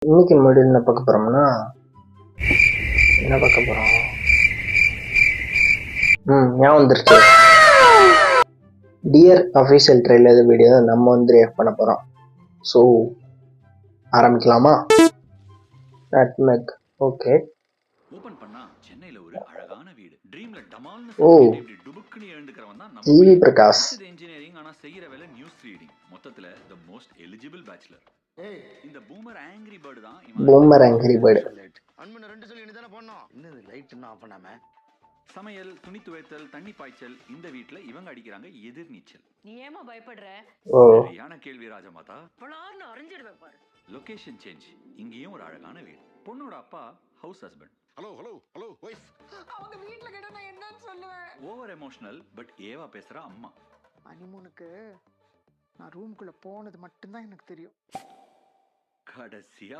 இன்னைக்கு மறுபடியும் என்ன பார்க்க போறோம்னா என்ன பார்க்க போறோம் ஞாபகம் வந்துருச்சு. டியர் அஃபீஷியல் ட்ரெய்லர் வீடியோ நம்ம வந்து ரியாக்ட் பண்ண போறோம். ஸோ ஆரம்பிக்கலாமா? நட்மெக். ஓகே. ஓபன் பண்ணா சென்னையில ஒரு அழகான வீடு. ட்ரீம்ல டமால்னு ஓ சமைக்கிட்டு இப்படி டுபுக்குன்னு எழுந்துக்கிறவன் தான் நம்ம ஜிவி பையன். பிரகாஷ். படிச்சது இன்ஜினியரிங், ஆனா செய்யற வேலை நியூஸ் ரீடிங். மொத்தத்துல தி மோஸ்ட் எலிஜிபிள் பேச்சுலர். இந்த பூமர் ஆங்கிரி பேர்டு தான் இவன். Boomer angry bird. அன்மன 2 சொல்லி நீ தான போடணும். என்னது லைட் இன்னும் ஆஃப் பண்ணாம? சமையல், துணி துவைத்தல், தண்ணி பாய்ச்சல், இந்த வீட்ல இவங்க அடிக்கிறாங்க எதிர்நீச்சல். நீ ஏமா பயப்படுற? ஓ சரியான கேள்வி ராஜமாதா. பலார்னு அறிஞ்சிடுவேன் பாரு. Location change. இங்கேயும் ஒரு அழகான வீடு. பொண்ணோட அப்பா ஹவுஸ் ஹஸ்பண்ட். Hello wife. அவங்க வீட்ல கேட்டா நான் என்னன்னு சொல்லுவேன்? ஓவர் எமோஷனல் பட் ஏவா பேசுற அம்மா. ஹனிமூனுக்கு நான் ரூம்குள்ள போனது மட்டும்தான் எனக்கு தெரியும். கடைசியா